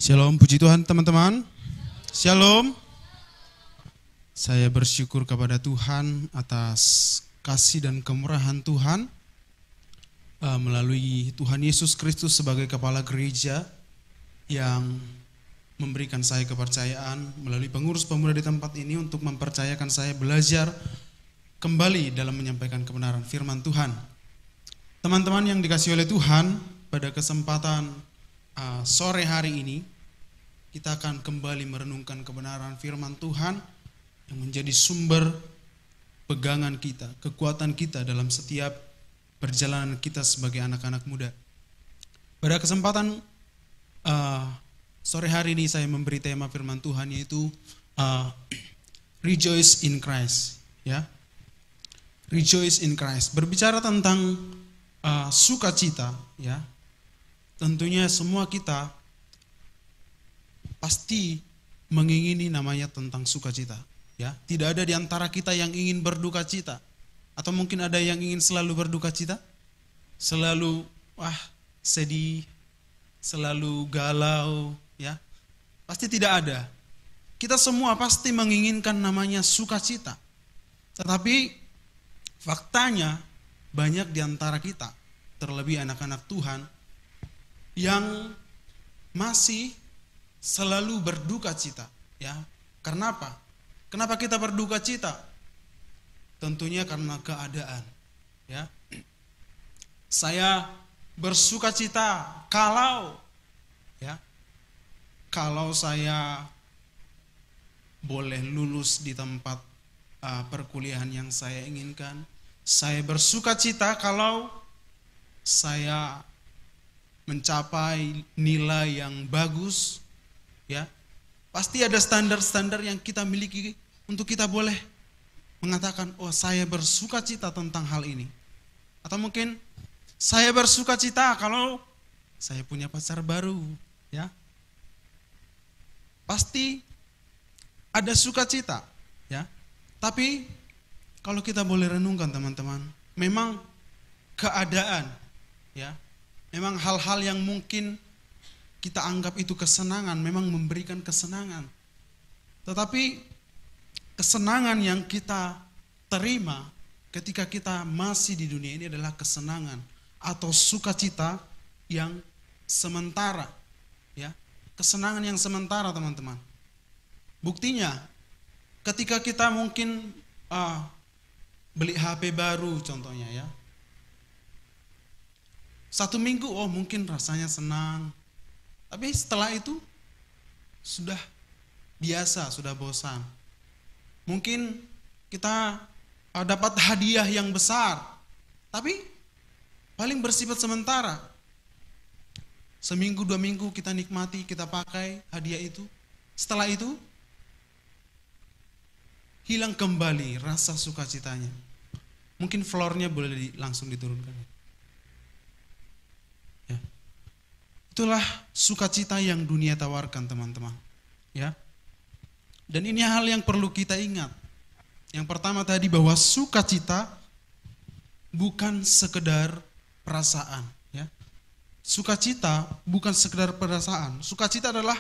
Shalom, puji Tuhan teman-teman. Shalom. Saya bersyukur kepada Tuhan atas kasih dan kemurahan Tuhan melalui Tuhan Yesus Kristus sebagai kepala gereja yang memberikan saya kepercayaan melalui pengurus pemuda di tempat ini untuk mempercayakan saya belajar kembali dalam menyampaikan kebenaran firman Tuhan. Teman-teman yang dikasihi oleh Tuhan, pada kesempatan sore hari ini kita akan kembali merenungkan kebenaran firman Tuhan yang menjadi sumber pegangan kita, kekuatan kita dalam setiap perjalanan kita sebagai anak-anak muda. Pada kesempatan sore hari ini saya memberi tema firman Tuhan yaitu Rejoice in Christ, ya. Rejoice in Christ. Berbicara tentang sukacita, ya. Tentunya semua kita pasti mengingini namanya tentang sukacita, ya. Tidak ada di antara kita yang ingin berduka cita, atau mungkin ada yang ingin selalu berduka cita, selalu sedih, selalu galau, ya. Pasti tidak ada. Kita semua pasti menginginkan namanya sukacita. Tetapi faktanya banyak di antara kita, terlebih anak-anak Tuhan, yang masih selalu berduka cita, ya. Karena apa? Kenapa kita berduka cita? Tentunya karena keadaan, ya. Saya bersuka cita kalau saya boleh lulus di tempat perkuliahan yang saya inginkan. Saya bersuka cita kalau saya mencapai nilai yang bagus, ya. Pasti ada standar-standar yang kita miliki untuk kita boleh mengatakan, oh saya bersuka cita tentang hal ini. Atau mungkin saya bersuka cita kalau saya punya pacar baru, ya. Pasti ada sukacita, ya. Tapi kalau kita boleh renungkan teman-teman, memang keadaan, ya, memang hal-hal yang mungkin kita anggap itu kesenangan, memang memberikan kesenangan. Tetapi kesenangan yang kita terima ketika kita masih di dunia ini adalah kesenangan atau sukacita yang sementara, ya. Kesenangan yang sementara, teman-teman. Buktinya, ketika kita mungkin beli HP baru contohnya, ya. 1 minggu, mungkin rasanya senang. Tapi setelah itu sudah biasa, sudah bosan. Mungkin kita dapat hadiah yang besar, tapi paling bersifat sementara. 1 minggu, 2 minggu kita nikmati, kita pakai hadiah itu. Setelah itu hilang kembali rasa sukacitanya. Mungkin floornya boleh langsung diturunkan. Ya. Itulah sukacita yang dunia tawarkan, teman-teman, ya. Dan ini hal yang perlu kita ingat. Yang pertama tadi, bahwa sukacita bukan sekedar perasaan, ya. Sukacita bukan sekedar perasaan. Sukacita adalah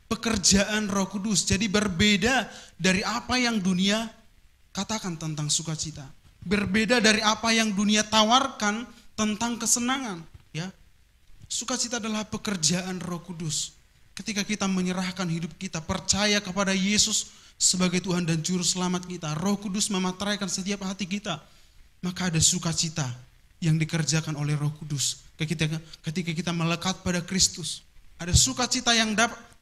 pekerjaan Roh Kudus. Jadi berbeda dari apa yang dunia katakan tentang sukacita. Berbeda dari apa yang dunia tawarkan tentang kesenangan, ya. Sukacita adalah pekerjaan Roh Kudus. Ketika kita menyerahkan hidup kita, percaya kepada Yesus sebagai Tuhan dan Juru Selamat kita, Roh Kudus memateraikan setiap hati kita, maka ada sukacita yang dikerjakan oleh Roh Kudus. Ketika kita melekat pada Kristus, ada sukacita yang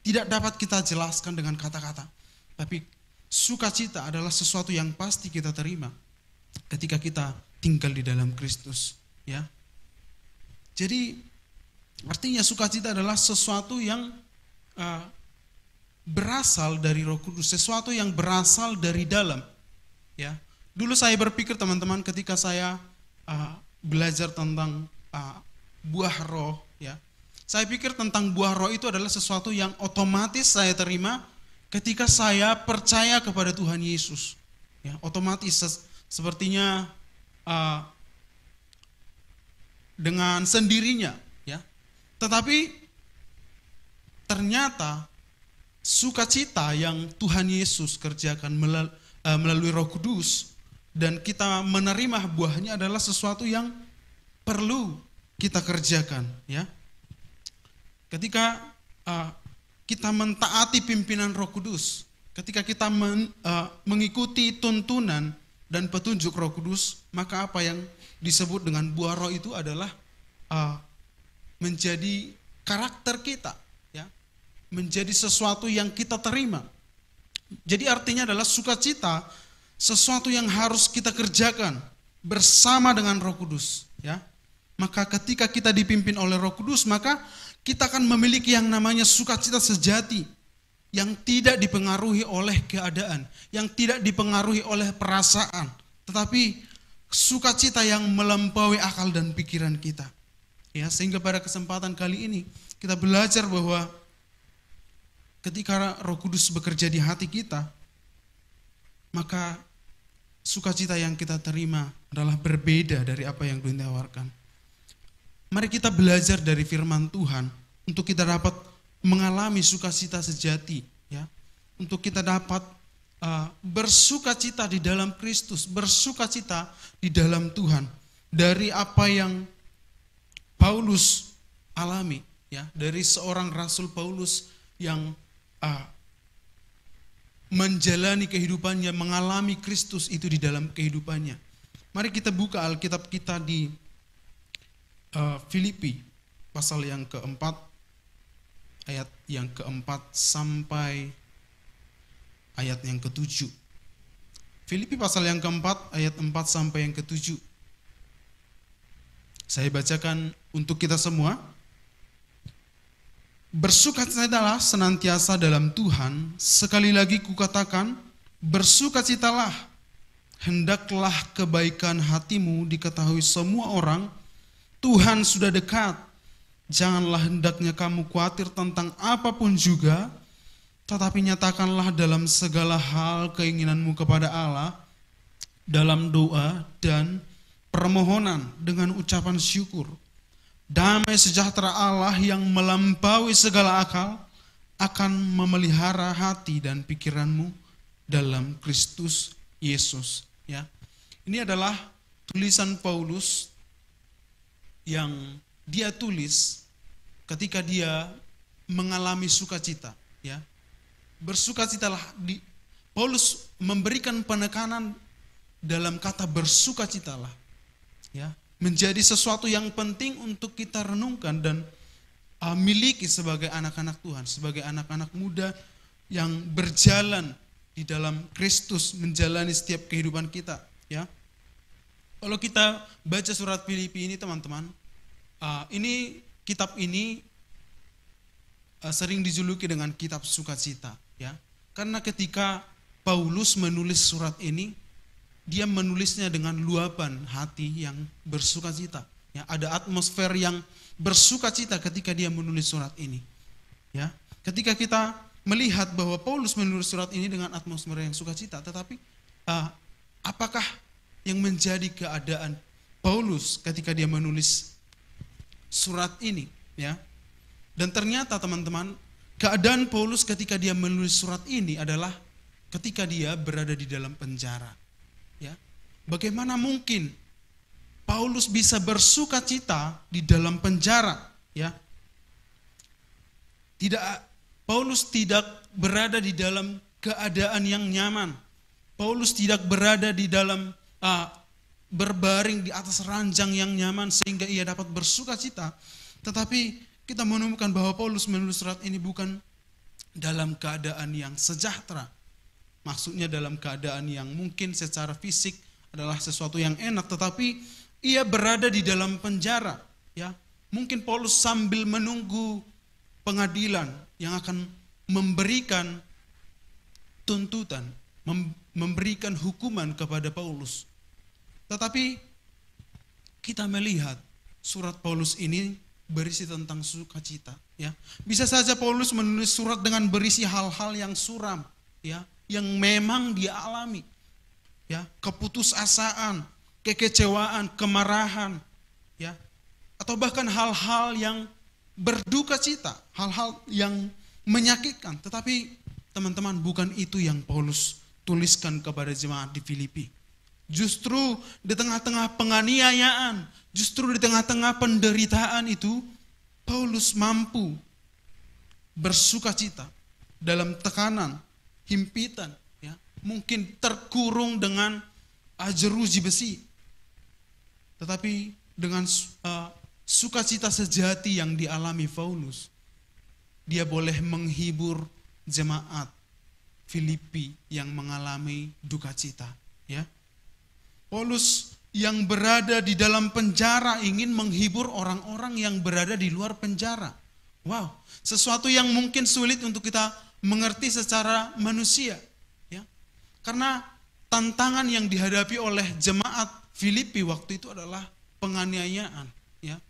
tidak dapat kita jelaskan dengan kata-kata. Tapi sukacita adalah sesuatu yang pasti kita terima ketika kita tinggal di dalam Kristus, ya. Jadi artinya sukacita adalah sesuatu yang berasal dari Roh Kudus, sesuatu yang berasal dari dalam, ya. Dulu saya berpikir, teman-teman, ketika saya belajar tentang buah roh, ya. Saya pikir tentang buah roh itu adalah sesuatu yang otomatis saya terima ketika saya percaya kepada Tuhan Yesus, ya. Otomatis sepertinya dengan sendirinya, ya. Tetapi ternyata sukacita yang Tuhan Yesus kerjakan melalui Roh Kudus dan kita menerima buahnya adalah sesuatu yang perlu kita kerjakan, ya. Ketika kita mentaati pimpinan Roh Kudus, ketika kita mengikuti tuntunan dan petunjuk Roh Kudus, maka apa yang disebut dengan buah Roh itu adalah menjadi karakter kita, ya, menjadi sesuatu yang kita terima. Jadi artinya adalah sukacita sesuatu yang harus kita kerjakan bersama dengan Roh Kudus, ya. Maka ketika kita dipimpin oleh Roh Kudus, maka kita akan memiliki yang namanya sukacita sejati yang tidak dipengaruhi oleh keadaan, yang tidak dipengaruhi oleh perasaan, tetapi sukacita yang melampaui akal dan pikiran kita. Ya, sehingga pada kesempatan kali ini kita belajar bahwa ketika Roh Kudus bekerja di hati kita, maka sukacita yang kita terima adalah berbeda dari apa yang Tuhan tawarkan. Mari kita belajar dari firman Tuhan untuk kita dapat mengalami sukacita sejati, ya. Untuk kita dapat bersukacita di dalam Kristus, bersukacita di dalam Tuhan dari apa yang Paulus alami, ya, dari seorang Rasul Paulus yang menjalani kehidupannya, mengalami Kristus itu di dalam kehidupannya. Mari kita buka Alkitab kita di Filipi pasal yang keempat, ayat yang keempat sampai ayat yang ketujuh. Filipi pasal yang keempat, ayat 4 sampai yang ketujuh. Saya bacakan untuk kita semua. Bersukacitalah senantiasa dalam Tuhan. Sekali lagi kukatakan, bersukacitalah. Hendaklah kebaikan hatimu diketahui semua orang. Tuhan sudah dekat. Janganlah hendaknya kamu khawatir tentang apapun juga, tetapi nyatakanlah dalam segala hal keinginanmu kepada Allah dalam doa dan permohonan dengan ucapan syukur. Damai sejahtera Allah yang melampaui segala akal akan memelihara hati dan pikiranmu dalam Kristus Yesus. Ya, ini adalah tulisan Paulus yang dia tulis ketika dia mengalami sukacita, ya. Bersukacitalah. Paulus memberikan penekanan dalam kata bersukacitalah, ya, menjadi sesuatu yang penting untuk kita renungkan dan miliki sebagai anak-anak Tuhan, sebagai anak-anak muda yang berjalan di dalam Kristus, menjalani setiap kehidupan kita, ya. Kalau kita baca surat Filipi ini, teman-teman, kitab ini sering dijuluki dengan kitab sukacita, ya. Karena ketika Paulus menulis surat ini, dia menulisnya dengan luapan hati yang bersukacita. Ya, ada atmosfer yang bersukacita ketika dia menulis surat ini. Ya, ketika kita melihat bahwa Paulus menulis surat ini dengan atmosfer yang sukacita, tetapi apakah yang menjadi keadaan Paulus ketika dia menulis surat ini, ya? Dan ternyata teman-teman, keadaan Paulus ketika dia menulis surat ini adalah ketika dia berada di dalam penjara, ya. Bagaimana mungkin Paulus bisa bersukacita di dalam penjara, ya? Paulus tidak berada di dalam keadaan yang nyaman. Paulus tidak berada di dalam berbaring di atas ranjang yang nyaman sehingga ia dapat bersukacita. Tetapi kita menemukan bahwa Paulus menulis surat ini bukan dalam keadaan yang sejahtera. Maksudnya dalam keadaan yang mungkin secara fisik adalah sesuatu yang enak, tetapi ia berada di dalam penjara, ya. Mungkin Paulus sambil menunggu pengadilan yang akan memberikan tuntutan, memberikan hukuman kepada Paulus. Tetapi kita melihat surat Paulus ini berisi tentang sukacita, ya. Bisa saja Paulus menulis surat dengan berisi hal-hal yang suram, ya, yang memang dia alami, ya, keputusasaan, kekecewaan, kemarahan, ya, atau bahkan hal-hal yang berduka cita, hal-hal yang menyakitkan. Tetapi teman-teman, bukan itu yang Paulus tuliskan kepada jemaat di Filipi. Justru di tengah-tengah penganiayaan, justru di tengah-tengah penderitaan itu, Paulus mampu bersukacita dalam tekanan, himpitan, ya, mungkin terkurung dengan jeruji besi. Tetapi dengan sukacita sejati yang dialami Paulus, dia boleh menghibur jemaat Filipi yang mengalami duka cita, ya. Paulus yang berada di dalam penjara ingin menghibur orang-orang yang berada di luar penjara. Wow, sesuatu yang mungkin sulit untuk kita mengerti secara manusia, ya. Karena tantangan yang dihadapi oleh jemaat Filipi waktu itu adalah penganiayaan, ya.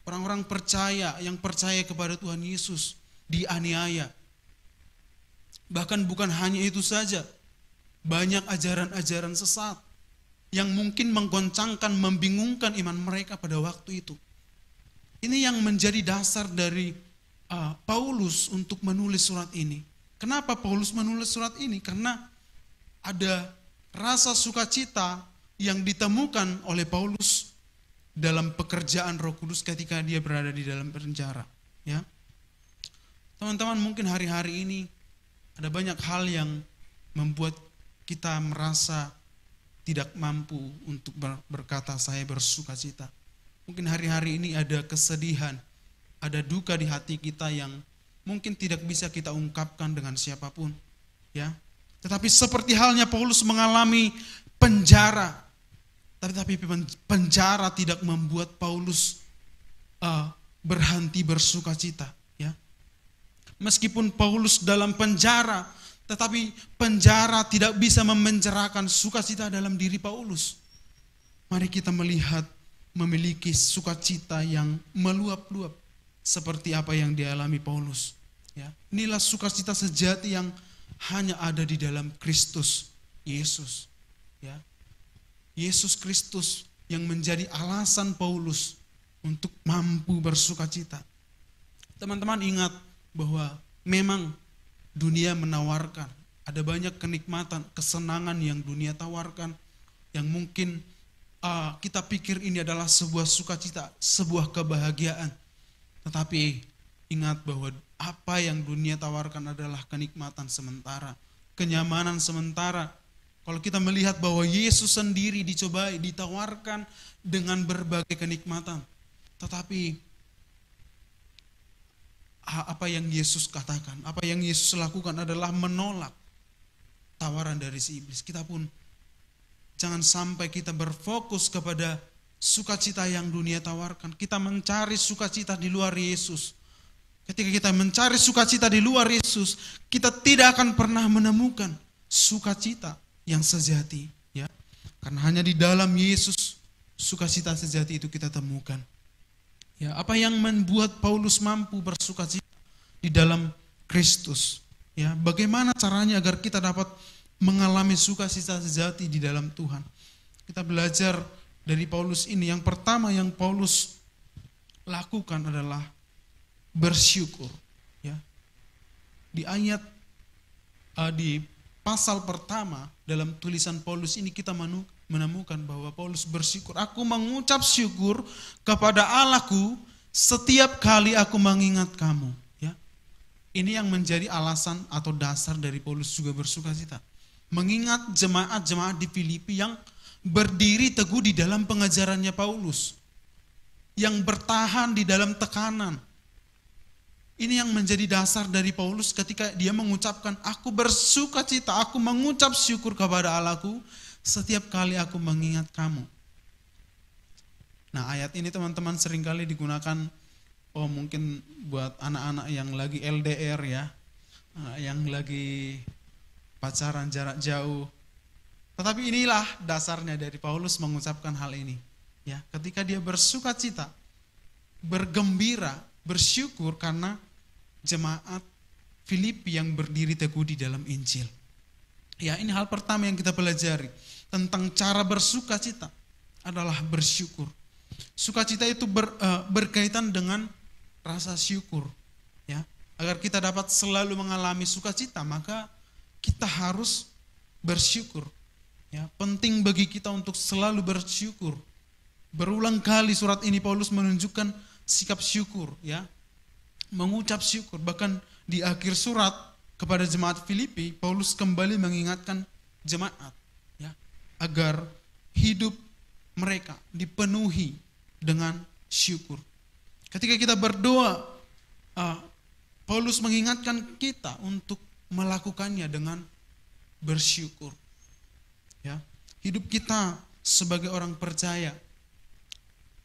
Orang-orang percaya yang percaya kepada Tuhan Yesus dianiaya. Bahkan bukan hanya itu saja, banyak ajaran-ajaran sesat yang mungkin menggoncangkan, membingungkan iman mereka pada waktu itu. Ini yang menjadi dasar dari Paulus untuk menulis surat ini. Kenapa Paulus menulis surat ini? Karena ada rasa sukacita yang ditemukan oleh Paulus dalam pekerjaan Roh Kudus ketika dia berada di dalam penjara, ya. Teman-teman, mungkin hari-hari ini ada banyak hal yang membuat kita merasa tidak mampu untuk berkata saya bersukacita. Mungkin hari-hari ini ada kesedihan, ada duka di hati kita yang mungkin tidak bisa kita ungkapkan dengan siapapun, ya. Tetapi seperti halnya Paulus mengalami penjara, tetapi penjara tidak membuat Paulus berhenti bersukacita, ya. Meskipun Paulus dalam penjara, tetapi penjara tidak bisa memenjarakan sukacita dalam diri Paulus. Mari kita melihat memiliki sukacita yang meluap-luap seperti apa yang dialami Paulus, ya. Inilah sukacita sejati yang hanya ada di dalam Kristus Yesus, ya. Yesus Kristus yang menjadi alasan Paulus untuk mampu bersukacita. Teman-teman, ingat bahwa memang dunia menawarkan, ada banyak kenikmatan, kesenangan yang dunia tawarkan, yang mungkin kita pikir ini adalah sebuah sukacita, sebuah kebahagiaan. Tetapi ingat bahwa apa yang dunia tawarkan adalah kenikmatan sementara, kenyamanan sementara. Kalau kita melihat bahwa Yesus sendiri dicobai, ditawarkan dengan berbagai kenikmatan. Tetapi apa yang Yesus katakan, apa yang Yesus lakukan adalah menolak tawaran dari si iblis. Kita pun jangan sampai kita berfokus kepada sukacita yang dunia tawarkan. Kita mencari sukacita di luar Yesus. Ketika kita mencari sukacita di luar Yesus, kita tidak akan pernah menemukan sukacita yang sejati, ya. Karena hanya di dalam Yesus sukacita sejati itu kita temukan. Ya, apa yang membuat Paulus mampu bersukacita di dalam Kristus? Ya, bagaimana caranya agar kita dapat mengalami sukacita sejati di dalam Tuhan? Kita belajar dari Paulus ini. Yang pertama yang Paulus lakukan adalah bersyukur. Ya, di ayat di pasal pertama dalam tulisan Paulus ini kita menemukan bahwa Paulus bersyukur. Aku mengucap syukur kepada Allahku setiap kali aku mengingat kamu. Ya, ini yang menjadi alasan atau dasar dari Paulus juga bersukacita. Mengingat jemaat-jemaat di Filipi yang berdiri teguh di dalam pengajarannya Paulus, yang bertahan di dalam tekanan. Ini yang menjadi dasar dari Paulus ketika dia mengucapkan, aku bersukacita, aku mengucap syukur kepada Allahku setiap kali aku mengingat kamu. Nah, ayat ini teman-teman seringkali digunakan mungkin buat anak-anak yang lagi LDR, ya, yang lagi pacaran jarak jauh. Tetapi inilah dasarnya dari Paulus mengucapkan hal ini, ya. Ketika dia bersukacita, bergembira, bersyukur karena jemaat Filipi yang berdiri teguh di dalam Injil. Ya, ini hal pertama yang kita pelajari tentang cara bersukacita adalah bersyukur. Sukacita itu berkaitan dengan rasa syukur, ya. agar kita dapat selalu mengalami sukacita, maka kita harus bersyukur. Ya, penting bagi kita untuk selalu bersyukur. Berulang kali surat ini Paulus menunjukkan sikap syukur, ya, mengucap syukur. Bahkan di akhir surat kepada jemaat Filipi, Paulus kembali mengingatkan jemaat, ya, agar hidup mereka dipenuhi dengan syukur. Ketika kita berdoa, Paulus mengingatkan kita untuk melakukannya dengan bersyukur. Ya, hidup kita sebagai orang percaya,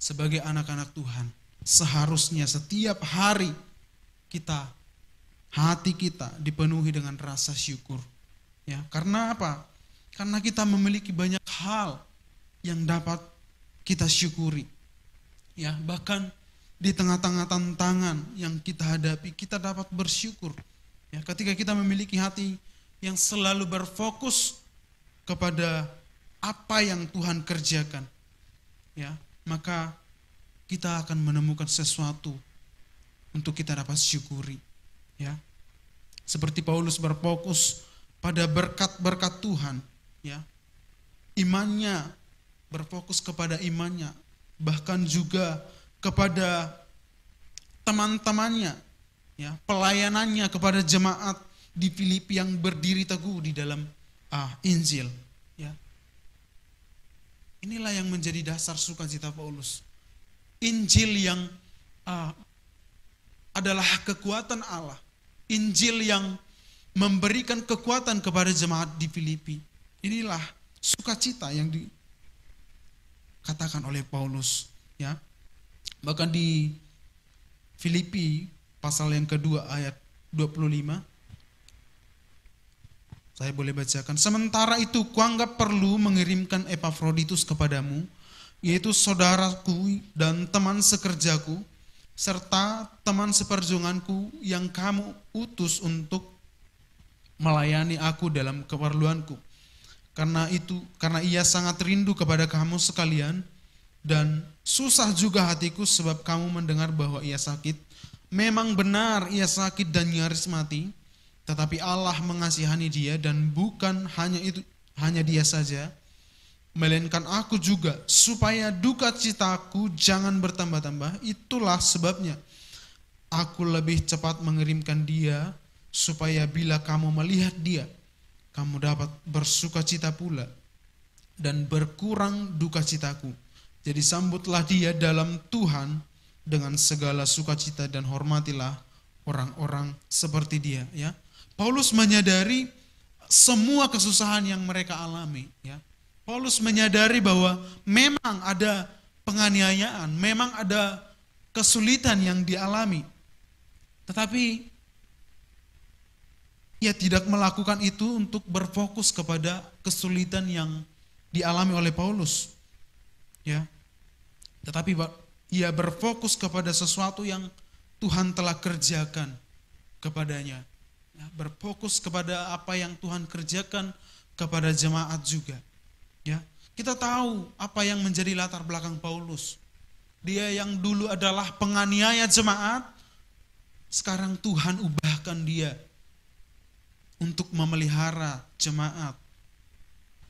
sebagai anak-anak Tuhan, seharusnya setiap hari hati kita dipenuhi dengan rasa syukur. Ya, karena apa? Karena kita memiliki banyak hal yang dapat kita syukuri. Ya, bahkan di tengah-tengah tantangan yang kita hadapi, kita dapat bersyukur. Ya, ketika kita memiliki hati yang selalu berfokus kepada apa yang Tuhan kerjakan, ya, maka kita akan menemukan sesuatu untuk kita dapat syukuri. Ya, seperti Paulus berfokus pada berkat-berkat Tuhan, ya, imannya, berfokus kepada imannya, bahkan juga kepada teman-temannya, ya, pelayanannya kepada jemaat di Filipi yang berdiri teguh di dalam Injil. Ya. Inilah yang menjadi dasar sukacita Paulus. Injil yang adalah kekuatan Allah. Injil yang memberikan kekuatan kepada jemaat di Filipi. Inilah sukacita yang dikatakan oleh Paulus. Ya. Bahkan di Filipi pasal yang kedua ayat 25, saya boleh bacakan. Sementara itu kuanggap perlu mengirimkan Epafroditus kepadamu, yaitu saudaraku dan teman sekerjaku, serta teman seperjuanganku yang kamu utus untuk melayani aku dalam keperluanku. Karena ia sangat rindu kepada kamu sekalian, dan susah juga hatiku sebab kamu mendengar bahwa ia sakit. Memang benar ia sakit dan nyaris mati, tetapi Allah mengasihani dia, dan bukan hanya dia saja, melainkan aku juga, supaya duka citaku jangan bertambah-tambah. Itulah sebabnya aku lebih cepat mengirimkan dia, supaya bila kamu melihat dia, kamu dapat bersukacita pula dan berkurang duka citaku. Jadi sambutlah dia dalam Tuhan dengan segala sukacita dan hormatilah orang-orang seperti dia. Ya, Paulus menyadari semua kesusahan yang mereka alami. Ya, Paulus menyadari bahwa memang ada penganiayaan, memang ada kesulitan yang dialami. Tetapi ia tidak melakukan itu untuk berfokus kepada kesulitan yang dialami oleh Paulus. Ya, tetapi ia berfokus kepada sesuatu yang Tuhan telah kerjakan kepadanya. Ya, berfokus kepada apa yang Tuhan kerjakan kepada jemaat juga. Ya, kita tahu apa yang menjadi latar belakang Paulus. Dia yang dulu adalah penganiaya jemaat, sekarang Tuhan ubahkan dia untuk memelihara jemaat,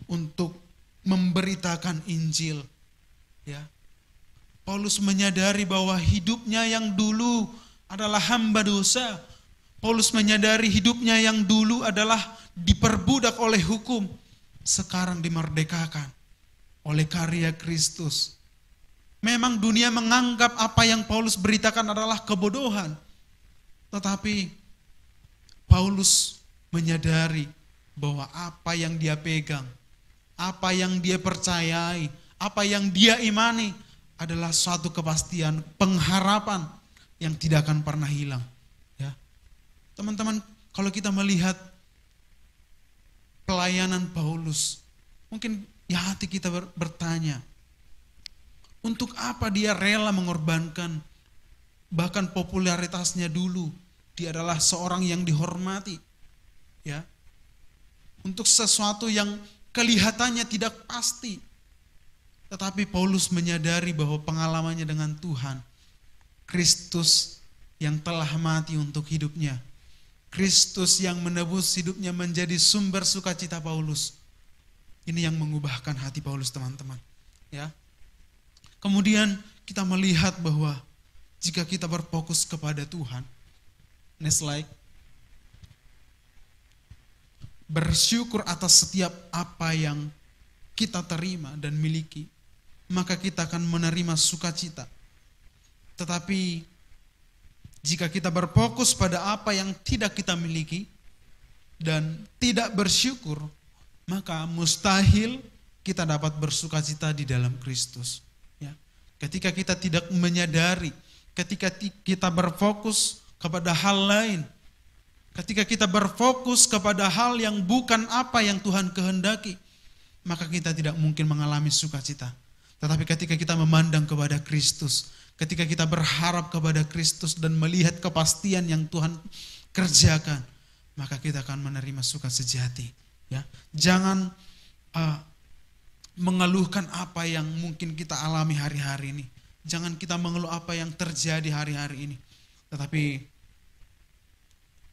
untuk memberitakan Injil. Ya, Paulus menyadari bahwa hidupnya yang dulu adalah hamba dosa. Paulus menyadari hidupnya yang dulu adalah diperbudak oleh hukum, sekarang dimerdekakan oleh karya Kristus. Memang dunia menganggap apa yang Paulus beritakan adalah kebodohan, tetapi Paulus menyadari bahwa apa yang dia pegang, apa yang dia percayai, apa yang dia imani adalah suatu kepastian, pengharapan yang tidak akan pernah hilang. Ya, teman-teman, kalau kita melihat pelayanan Paulus, mungkin ya hati kita bertanya, untuk apa dia rela mengorbankan bahkan popularitasnya dulu? Dia adalah seorang yang dihormati, ya, untuk sesuatu yang kelihatannya tidak pasti. Tetapi Paulus menyadari bahwa pengalamannya dengan Tuhan, Kristus yang telah mati untuk hidupnya. Kristus yang menebus hidupnya menjadi sumber sukacita Paulus. Ini yang mengubahkan hati Paulus, teman-teman. Ya. Kemudian kita melihat bahwa jika kita berfokus kepada Tuhan, next slide, bersyukur atas setiap apa yang kita terima dan miliki, maka kita akan menerima sukacita. Tetapi jika kita berfokus pada apa yang tidak kita miliki dan tidak bersyukur, maka mustahil kita dapat bersukacita di dalam Kristus. Ya. Ketika kita tidak menyadari, ketika kita berfokus kepada hal lain, ketika kita berfokus kepada hal yang bukan apa yang Tuhan kehendaki, maka kita tidak mungkin mengalami sukacita. Tetapi ketika kita memandang kepada Kristus, ketika kita berharap kepada Kristus dan melihat kepastian yang Tuhan kerjakan, maka kita akan menerima suka sejati. Ya, jangan mengeluhkan apa yang mungkin kita alami hari-hari ini. Jangan kita mengeluh apa yang terjadi hari-hari ini. Tetapi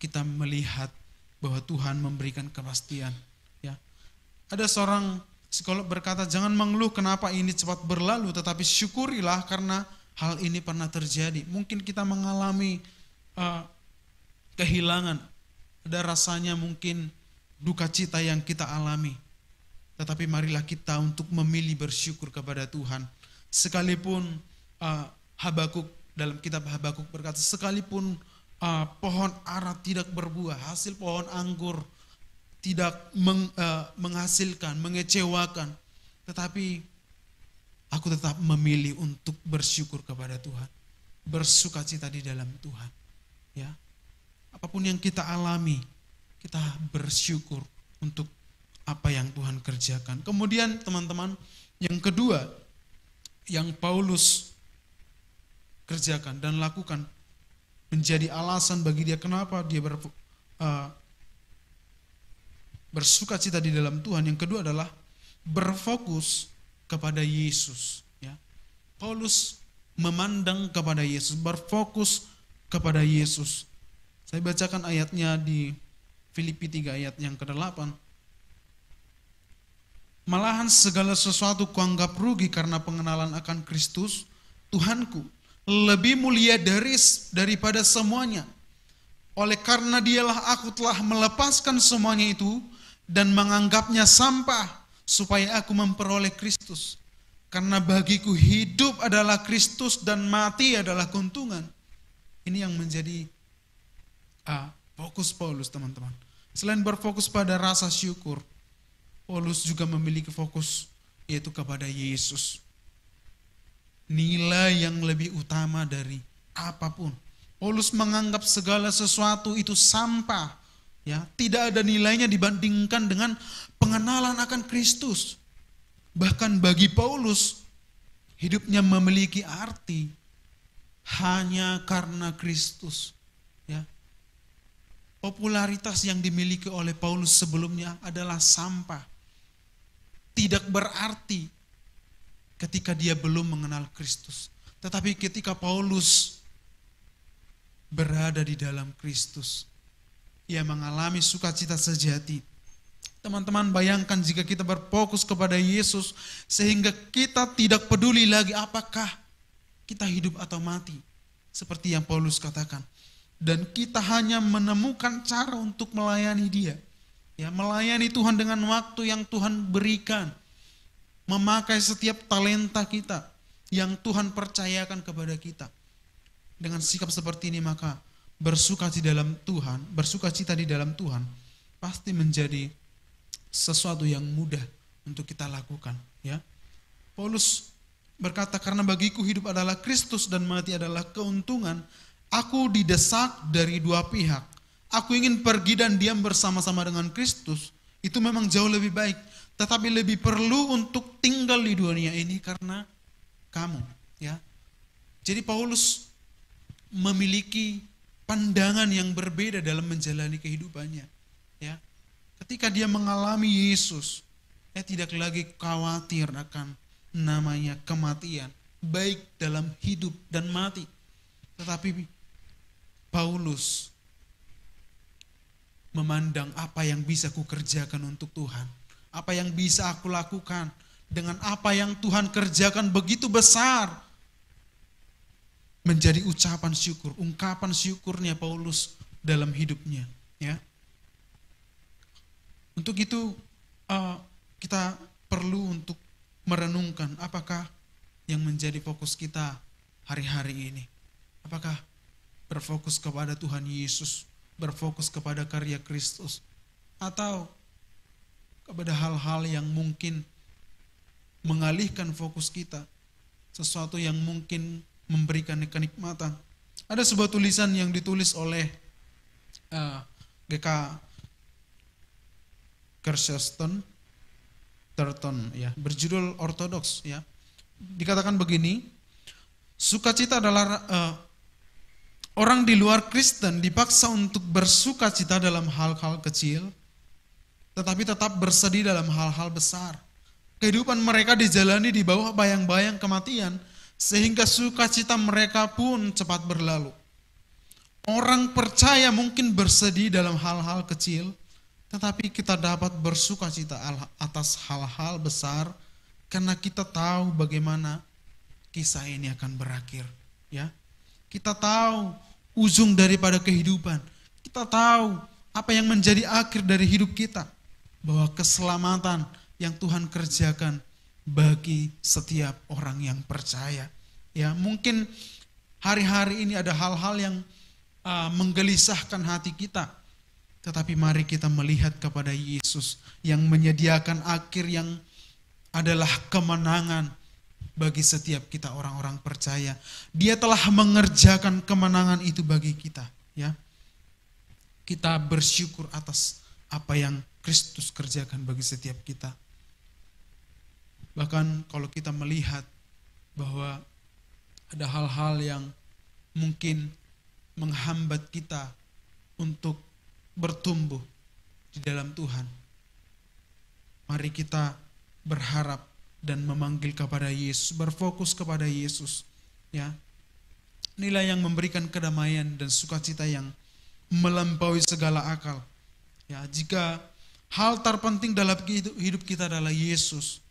kita melihat bahwa Tuhan memberikan kepastian. Ya, ada seorang psikolog berkata, jangan mengeluh kenapa ini cepat berlalu, tetapi syukurilah karena hal ini pernah terjadi. Mungkin kita mengalami kehilangan, ada rasanya mungkin duka cita yang kita alami. Tetapi marilah kita untuk memilih bersyukur kepada Tuhan. Sekalipun Habakuk, dalam kitab Habakuk berkata, sekalipun pohon ara tidak berbuah, hasil pohon anggur tidak menghasilkan, mengecewakan, tetapi aku tetap memilih untuk bersyukur kepada Tuhan, bersukacita di dalam Tuhan. Ya, apapun yang kita alami, kita bersyukur untuk apa yang Tuhan kerjakan. Kemudian teman-teman, yang kedua yang Paulus kerjakan dan lakukan menjadi alasan bagi dia kenapa dia bersukacita di dalam Tuhan. Yang kedua adalah berfokus kepada Yesus. Ya. Paulus memandang kepada Yesus, berfokus kepada Yesus. Saya bacakan ayatnya di Filipi 3 ayat yang ke-8. Malahan segala sesuatu kuanggap rugi karena pengenalan akan Kristus, Tuhanku, lebih mulia daripada semuanya. Oleh karena dialah aku telah melepaskan semuanya itu dan menganggapnya sampah supaya aku memperoleh Kristus. Karena bagiku hidup adalah Kristus dan mati adalah keuntungan. Ini yang menjadi fokus Paulus, teman-teman. Selain berfokus pada rasa syukur, Paulus juga memiliki fokus yaitu kepada Yesus. Nilai yang lebih utama dari apapun. Paulus menganggap segala sesuatu itu sampah, ya, tidak ada nilainya dibandingkan dengan pengenalan akan Kristus. Bahkan bagi Paulus, hidupnya memiliki arti hanya karena Kristus. Ya. Popularitas yang dimiliki oleh Paulus sebelumnya adalah sampah. Tidak berarti ketika dia belum mengenal Kristus. Tetapi ketika Paulus berada di dalam Kristus, ia mengalami sukacita sejati. Teman-teman, bayangkan jika kita berfokus kepada Yesus sehingga kita tidak peduli lagi apakah kita hidup atau mati. Seperti yang Paulus katakan. Dan kita hanya menemukan cara untuk melayani Dia. Ya, melayani Tuhan dengan waktu yang Tuhan berikan. Memakai setiap talenta kita yang Tuhan percayakan kepada kita. Dengan sikap seperti ini maka bersukacita di dalam Tuhan pasti menjadi sesuatu yang mudah untuk kita lakukan. Ya, Paulus berkata, karena bagiku hidup adalah Kristus dan mati adalah keuntungan. Aku didesak dari dua pihak. Aku ingin pergi dan diam bersama-sama dengan Kristus. Itu memang jauh lebih baik. Tetapi lebih perlu untuk tinggal di dunia ini karena kamu. Ya. Jadi Paulus memiliki pandangan yang berbeda dalam menjalani kehidupannya. Ya. Ketika dia mengalami Yesus, dia tidak lagi khawatir akan namanya kematian, baik dalam hidup dan mati. Tetapi Paulus memandang apa yang bisa kukerjakan untuk Tuhan, apa yang bisa aku lakukan dengan apa yang Tuhan kerjakan begitu besar, menjadi ucapan syukur, ungkapan syukurnya Paulus dalam hidupnya, ya. Untuk itu kita perlu untuk merenungkan apakah yang menjadi fokus kita hari-hari ini. Apakah berfokus kepada Tuhan Yesus, berfokus kepada karya Kristus, atau kepada hal-hal yang mungkin mengalihkan fokus kita, sesuatu yang mungkin memberikan kenikmatan. Ada sebuah tulisan yang ditulis oleh G.K. Chesterton, ya, berjudul Ortodoks, ya. Dikatakan begini, sukacita adalah orang di luar Kristen dipaksa untuk bersukacita dalam hal-hal kecil, tetapi tetap bersedih dalam hal-hal besar. Kehidupan mereka dijalani di bawah bayang-bayang kematian, sehingga sukacita mereka pun cepat berlalu. Orang percaya mungkin bersedih dalam hal-hal kecil, tetapi kita dapat bersukacita atas hal-hal besar, karena kita tahu bagaimana kisah ini akan berakhir. Ya, kita tahu ujung daripada kehidupan. Kita tahu apa yang menjadi akhir dari hidup kita, bahwa keselamatan yang Tuhan kerjakan bagi setiap orang yang percaya. Ya, mungkin hari-hari ini ada hal-hal yang menggelisahkan hati kita, tetapi mari kita melihat kepada Yesus yang menyediakan akhir yang adalah kemenangan bagi setiap kita orang-orang percaya. Dia telah mengerjakan kemenangan itu bagi kita, ya. Kita bersyukur atas apa yang Kristus kerjakan bagi setiap kita. Bahkan kalau kita melihat bahwa ada hal-hal yang mungkin menghambat kita untuk bertumbuh di dalam Tuhan, mari kita berharap dan memanggil kepada Yesus, berfokus kepada Yesus, ya. Inilah yang memberikan kedamaian dan sukacita yang melampaui segala akal. Ya, jika hal terpenting dalam hidup kita adalah Yesus,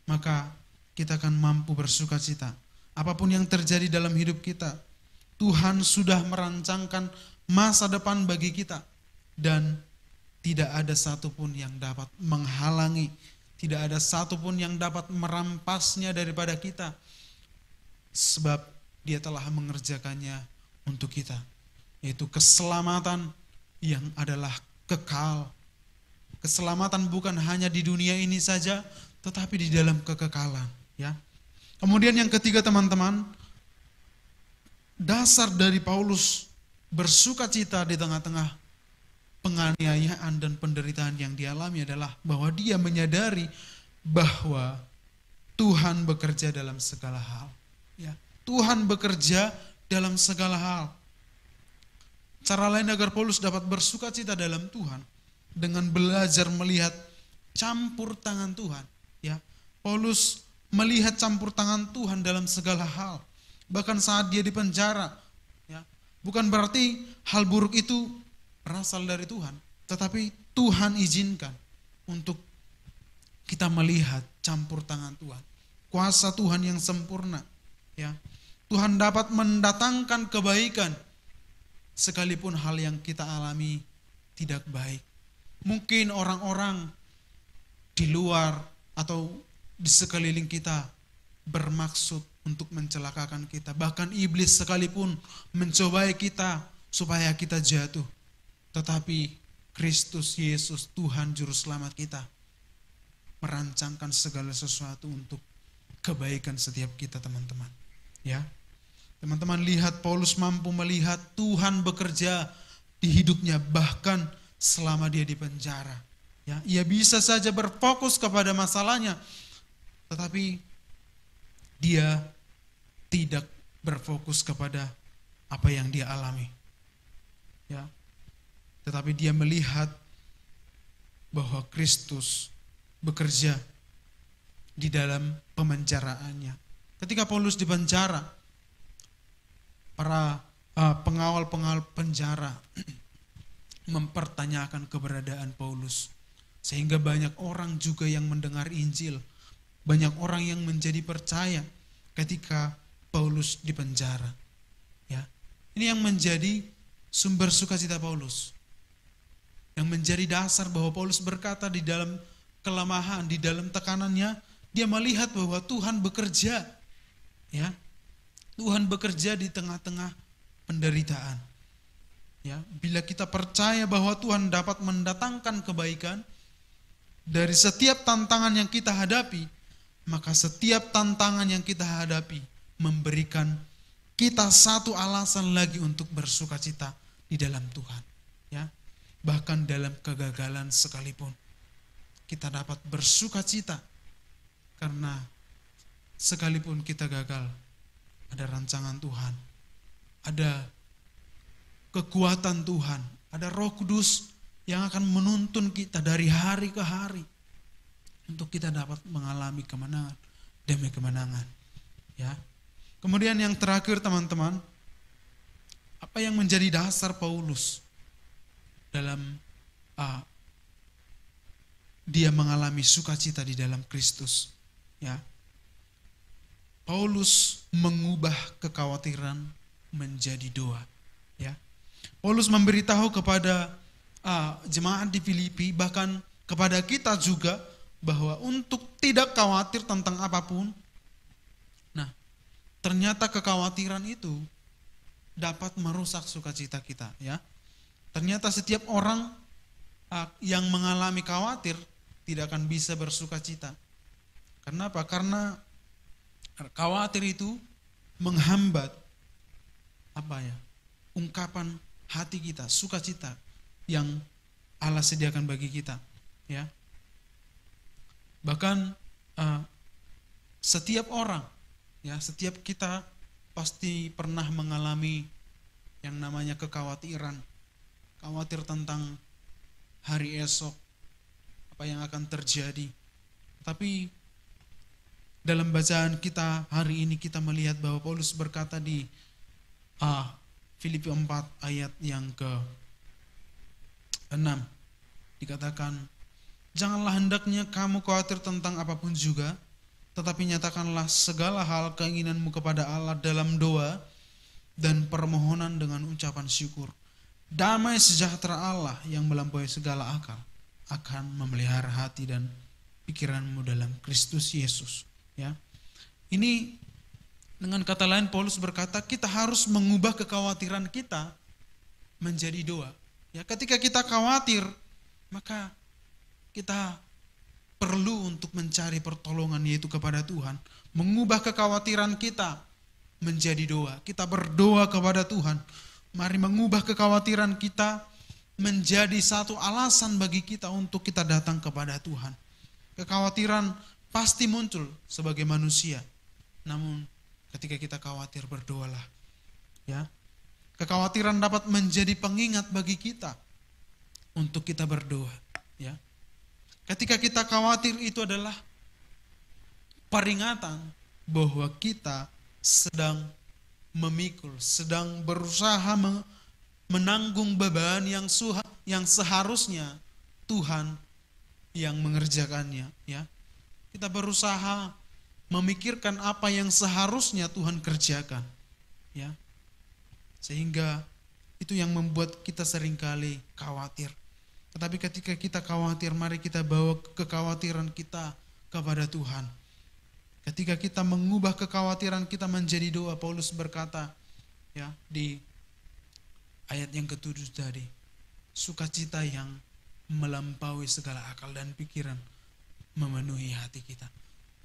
maka kita akan mampu bersukacita. Apapun yang terjadi dalam hidup kita, Tuhan sudah merancangkan masa depan bagi kita, dan tidak ada satupun yang dapat menghalangi, tidak ada satupun yang dapat merampasnya daripada kita, sebab Dia telah mengerjakannya untuk kita, yaitu keselamatan yang adalah kekal. Keselamatan bukan hanya di dunia ini saja, tetapi di dalam kekekalan, ya. Kemudian yang ketiga, teman-teman, dasar dari Paulus bersukacita di tengah-tengah penganiayaan dan penderitaan yang dialami adalah bahwa dia menyadari bahwa Tuhan bekerja dalam segala hal. Ya, Tuhan bekerja dalam segala hal. Cara lain agar Paulus dapat bersukacita dalam Tuhan dengan belajar melihat campur tangan Tuhan. Ya, Paulus melihat campur tangan Tuhan dalam segala hal. Bahkan saat dia di penjara, ya, bukan berarti hal buruk itu berasal dari Tuhan, tetapi Tuhan izinkan untuk kita melihat campur tangan Tuhan, kuasa Tuhan yang sempurna. Ya, Tuhan dapat mendatangkan kebaikan sekalipun hal yang kita alami tidak baik. Mungkin orang-orang di luar atau di sekeliling kita bermaksud untuk mencelakakan kita. Bahkan iblis sekalipun mencobai kita supaya kita jatuh. Tetapi Kristus Yesus, Tuhan Juru Selamat kita, merancangkan segala sesuatu untuk kebaikan setiap kita, teman-teman. Ya, teman-teman lihat Paulus mampu melihat Tuhan bekerja di hidupnya bahkan selama dia di penjara. Ya, ia bisa saja berfokus kepada masalahnya, tetapi dia tidak berfokus kepada apa yang dia alami. Ya, tetapi dia melihat bahwa Kristus bekerja di dalam pemenjaraannya. Ketika Paulus di penjara, para pengawal-pengawal penjara mempertanyakan keberadaan Paulus. Sehingga banyak orang juga yang mendengar Injil. Banyak orang yang menjadi percaya ketika Paulus di penjara. Ya. Ini yang menjadi sumber sukacita Paulus. Yang menjadi dasar bahwa Paulus berkata di dalam kelemahan, di dalam tekanannya, dia melihat bahwa Tuhan bekerja. Ya. Tuhan bekerja di tengah-tengah penderitaan. Ya, bila kita percaya bahwa Tuhan dapat mendatangkan kebaikan dari setiap tantangan yang kita hadapi, maka setiap tantangan yang kita hadapi memberikan kita satu alasan lagi untuk bersukacita di dalam Tuhan. Ya, bahkan dalam kegagalan sekalipun kita dapat bersukacita karena sekalipun kita gagal, ada rancangan Tuhan, ada kekuatan Tuhan, ada Roh Kudus yang akan menuntun kita dari hari ke hari untuk kita dapat mengalami kemenangan demi kemenangan. Ya. Kemudian yang terakhir teman-teman, apa yang menjadi dasar Paulus dalam dia mengalami sukacita di dalam Kristus? Ya. Paulus mengubah kekhawatiran menjadi doa. Ya. Paulus memberitahu kepada jemaat di Filipi, bahkan kepada kita juga, bahwa untuk tidak khawatir tentang apapun. Nah, ternyata kekhawatiran itu dapat merusak sukacita kita. Ya, ternyata setiap orang yang mengalami khawatir tidak akan bisa bersukacita. Kenapa? Karena khawatir itu menghambat ungkapan hati kita, sukacita yang Allah sediakan bagi kita. Ya, bahkan setiap orang, ya, setiap kita pasti pernah mengalami yang namanya kekhawatiran, khawatir tentang hari esok, apa yang akan terjadi. Tapi dalam bacaan kita hari ini kita melihat bahwa Paulus berkata di Filipi 4 ayat yang ke-6, dikatakan, janganlah hendaknya kamu khawatir tentang apapun juga, tetapi nyatakanlah segala hal keinginanmu kepada Allah dalam doa dan permohonan dengan ucapan syukur. Damai sejahtera Allah yang melampaui segala akal akan memelihara hati dan pikiranmu dalam Kristus Yesus. Ya, ini dengan kata lain Paulus berkata kita harus mengubah kekhawatiran kita menjadi doa. Ya, ketika kita khawatir, maka kita perlu untuk mencari pertolongan, yaitu kepada Tuhan. Mengubah kekhawatiran kita menjadi doa. Kita berdoa kepada Tuhan. Mari mengubah kekhawatiran kita menjadi satu alasan bagi kita untuk kita datang kepada Tuhan. Kekhawatiran pasti muncul sebagai manusia. Namun ketika kita khawatir, berdoalah. Ya. Kekhawatiran dapat menjadi pengingat bagi kita untuk kita berdoa. Ya. Ketika kita khawatir, itu adalah peringatan bahwa kita sedang memikul, sedang berusaha menanggung beban yang seharusnya Tuhan yang mengerjakannya. Ya. Kita berusaha memikirkan apa yang seharusnya Tuhan kerjakan. Ya. Sehingga itu yang membuat kita seringkali khawatir. Tetapi ketika kita khawatir, mari kita bawa kekhawatiran kita kepada Tuhan. Ketika kita mengubah kekhawatiran kita menjadi doa, Paulus berkata, ya, di ayat yang ke-7 tadi, sukacita yang melampaui segala akal dan pikiran memenuhi hati kita.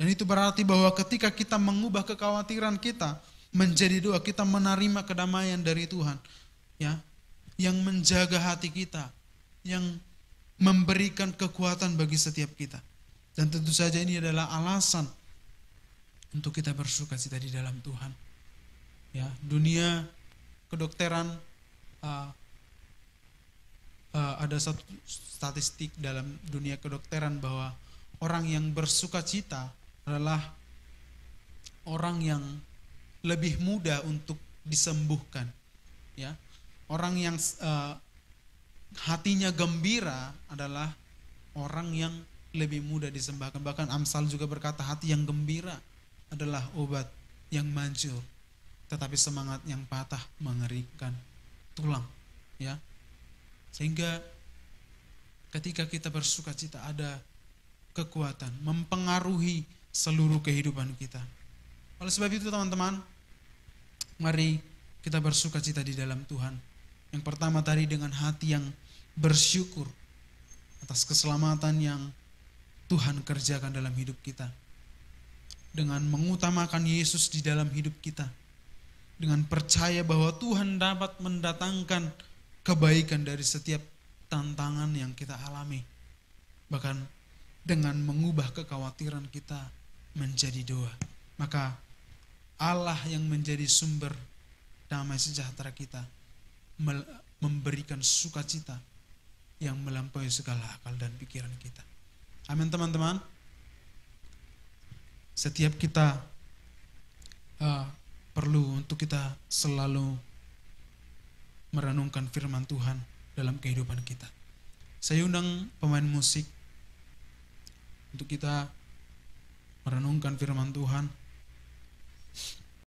Dan itu berarti bahwa ketika kita mengubah kekhawatiran kita menjadi doa, kita menerima kedamaian dari Tuhan, ya, yang menjaga hati kita, yang memberikan kekuatan bagi setiap kita. Dan tentu saja ini adalah alasan untuk kita bersukacita di dalam Tuhan. Ya, dunia kedokteran, ada satu statistik dalam dunia kedokteran bahwa orang yang bersukacita adalah orang yang lebih mudah untuk disembuhkan ya. Orang yang hatinya gembira adalah orang yang lebih mudah disembahkan. Bahkan Amsal juga berkata hati yang gembira adalah obat yang manjur, tetapi semangat yang patah mengerikan tulang, ya. Sehingga ketika kita bersuka cita ada kekuatan mempengaruhi seluruh kehidupan kita. Oleh sebab itu teman-teman, mari kita bersuka cita di dalam Tuhan. Yang pertama tadi dengan hati yang bersyukur atas keselamatan yang Tuhan kerjakan dalam hidup kita. Dengan mengutamakan Yesus di dalam hidup kita. Dengan percaya bahwa Tuhan dapat mendatangkan kebaikan dari setiap tantangan yang kita alami. Bahkan dengan mengubah kekhawatiran kita menjadi doa. Maka Allah yang menjadi sumber damai sejahtera kita memberikan sukacita yang melampaui segala akal dan pikiran kita. Amin teman-teman. Setiap kita perlu untuk kita selalu merenungkan firman Tuhan dalam kehidupan kita. Saya undang pemain musik untuk kita merenungkan firman Tuhan.